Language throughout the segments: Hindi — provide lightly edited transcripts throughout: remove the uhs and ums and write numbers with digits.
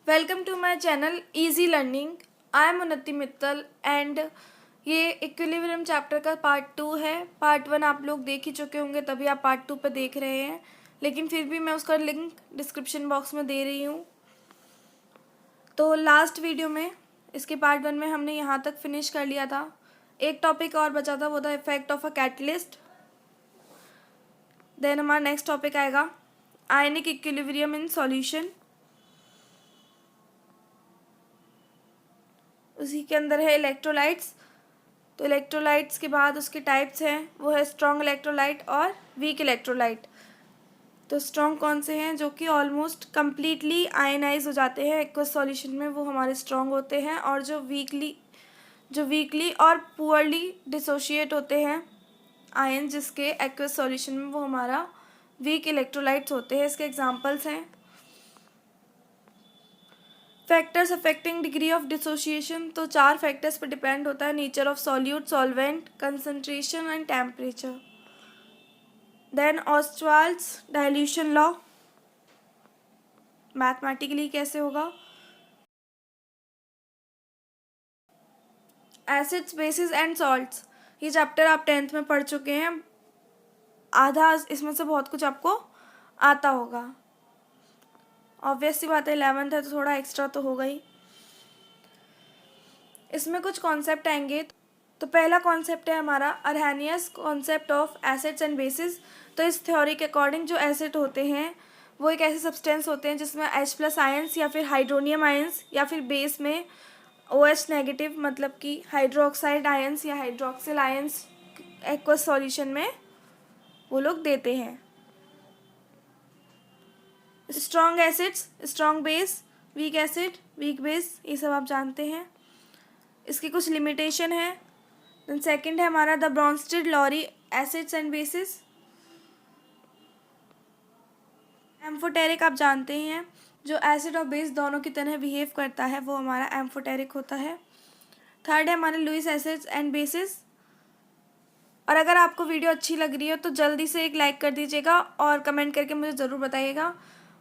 Welcome to my channel easy learning. I am Unnati Mittal and ये इक्विलिब्रियम चैप्टर का पार्ट 2 है। पार्ट 1 आप लोग देख ही चुके होंगे, तभी आप पार्ट 2 पे देख रहे हैं, लेकिन फिर भी मैं उसका लिंक डिस्क्रिप्शन बॉक्स में दे रही हूँ। तो लास्ट वीडियो में इसके पार्ट 1 में हमने यहाँ तक फिनिश कर लिया था। एक टॉपिक और बचा था, वो था effect of a catalyst. Then हमारा नेक्स्ट टॉपिक आएगा आयनिक इक्विलिब्रियम इन सॉल्यूशन। उसी के अंदर है इलेक्ट्रोलाइट्स। तो इलेक्ट्रोलाइट्स के बाद उसके टाइप्स हैं, वो है स्ट्रॉन्ग इलेक्ट्रोलाइट और वीक इलेक्ट्रोलाइट। तो स्ट्रॉन्ग कौन से हैं? जो कि ऑलमोस्ट कम्प्लीटली आयनाइज हो जाते हैं एक्वस सॉल्यूशन में, वो हमारे स्ट्रॉन्ग होते हैं। और जो वीकली और पुअरली डिसोशिएट होते हैं आयन जिसके एक्वस सॉल्यूशन में, वो हमारा वीक इलेक्ट्रोलाइट्स होते हैं। इसके एग्जांपल्स हैं factors affecting degree of dissociation. तो 4 फैक्टर्स पर डिपेंड होता है: nature of solute, solvent, concentration and temperature. Then Ostwald's dilution law mathematically कैसे होगा? Acids, bases and salts. ये चैप्टर आप 10th में पढ़ चुके हैं, आधा इसमें से बहुत कुछ आपको आता होगा। ऑब्वियस सी बात है, 11th है तो थोड़ा एक्स्ट्रा तो होगा ही। इसमें कुछ कॉन्सेप्ट आएंगे। तो पहला कॉन्सेप्ट है हमारा Arrhenius concept of acids and bases. तो इस थ्योरी के अकॉर्डिंग जो एसिड होते हैं वो एक ऐसे सब्सटेंस होते हैं जिसमें H+ आयंस या फिर हाइड्रोनियम आयंस या फिर बेस में OH नेगेटिव मतलब कि हाइड्रोक्साइड आयंस या हाइड्रोक्सिल आयंस एक्वस सॉल्यूशन में वो लोग देते हैं। Strong acids, strong base, weak acid, weak base, ये सब आप जानते हैं। इसकी कुछ लिमिटेशन है। देन सेकंड है हमारा the Brønsted-lorry acids and basis. Amphoteric आप जानते ही हैं, जो एसिड और बेस दोनों की तरह बिहेव करता है वो हमारा एम्फोटेरिक होता है। थर्ड है हमारे लुईस एसिड्स एंड बेसिस। और अगर आपको वीडियो अच्छी लग रही है तो जल्दी से एक लाइक कर दीजिएगा और कमेंट करके मुझे ज़रूर बताइएगा।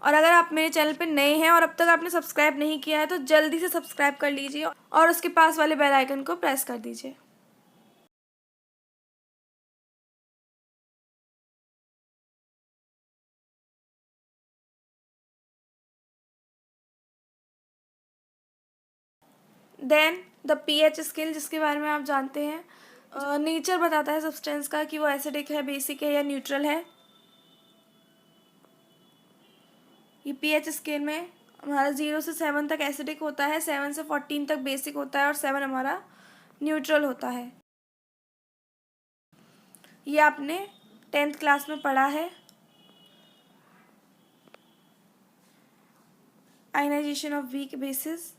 और अगर आप मेरे चैनल पे नए हैं और अब तक आपने सब्सक्राइब नहीं किया है तो जल्दी से सब्सक्राइब कर लीजिए और उसके पास वाले बेल आइकन को प्रेस कर दीजिए। देन द pH स्केल, जिसके बारे में आप जानते हैं। नेचर बताता है सब्सटेंस का कि वो एसिडिक है, बेसिक है या न्यूट्रल है। ये pH स्केल में हमारा 0 से 7 तक एसिडिक होता है, 7 से 14 तक बेसिक होता है और 7 हमारा न्यूट्रल होता है। ये आपने 10th क्लास में पढ़ा है। Ionisation of weak bases.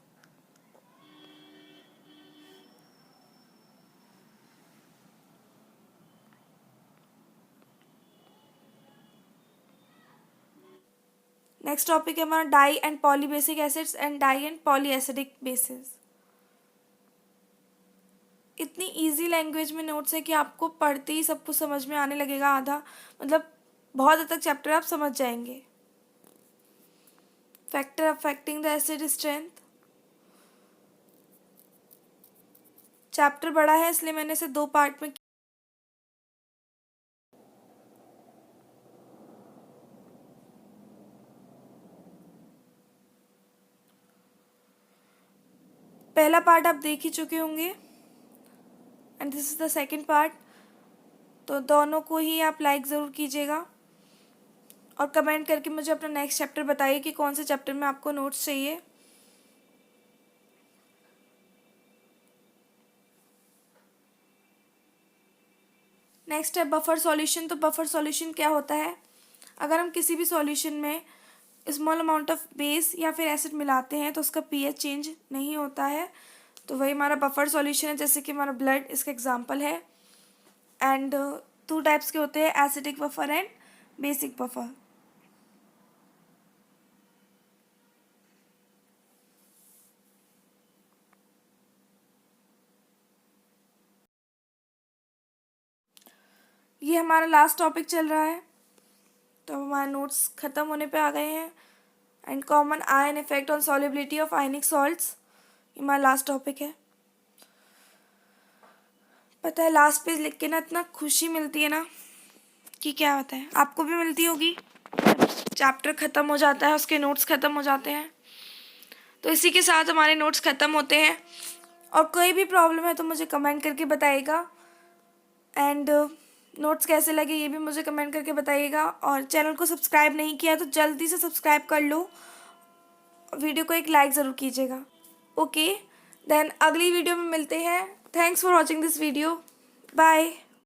Next topic है हमारा di and poly basic acids and di and poly acidic bases. इतनी इजी लैंग्वेज में नोट्स है कि आपको पढ़ते ही सब कुछ समझ में आने लगेगा। आधा मतलब बहुत हद तक चैप्टर आप समझ जाएंगे। Factor affecting the acid strength. Chapter बड़ा है इसलिए मैंने इसे 2 पार्ट में। पहला पार्ट आप देख ही चुके होंगे and this is the second part. तो दोनों को ही आप लाइक ज़रूर कीजिएगा और कमेंट करके मुझे अपना नेक्स्ट चैप्टर बताइए कि कौन से चैप्टर में आपको नोट्स चाहिए। नेक्स्ट है बफर सॉल्यूशन। तो बफर सॉल्यूशन क्या होता है? अगर हम किसी भी सॉल्यूशन में स्मॉल अमाउंट ऑफ बेस या फिर एसिड मिलाते हैं तो उसका pH चेंज नहीं होता है, तो वही हमारा बफर सॉल्यूशन है। जैसे कि हमारा ब्लड इसका एग्जांपल है। एंड 2 टाइप्स के होते हैं, acidic buffer and basic buffer. ये हमारा लास्ट टॉपिक चल रहा है, तो हमारे नोट्स ख़त्म होने पे आ गए हैं। And common ion effect on solubility of ionic salts, ये हमारा लास्ट टॉपिक है। पता है लास्ट पेज लिख के ना इतना खुशी मिलती है ना कि क्या होता है, आपको भी मिलती होगी। चैप्टर ख़त्म हो जाता है, उसके नोट्स ख़त्म हो जाते हैं। तो इसी के साथ हमारे नोट्स ख़त्म होते हैं। और कोई भी प्रॉब्लम है तो मुझे कमेंट करके बताइएगा। एंड नोट्स कैसे लगे ये भी मुझे कमेंट करके बताइएगा। और चैनल को सब्सक्राइब नहीं किया तो जल्दी से सब्सक्राइब कर लो। वीडियो को एक लाइक ज़रूर कीजिएगा। ओके, देन अगली वीडियो में मिलते हैं। Thanks for watching this video. Bye.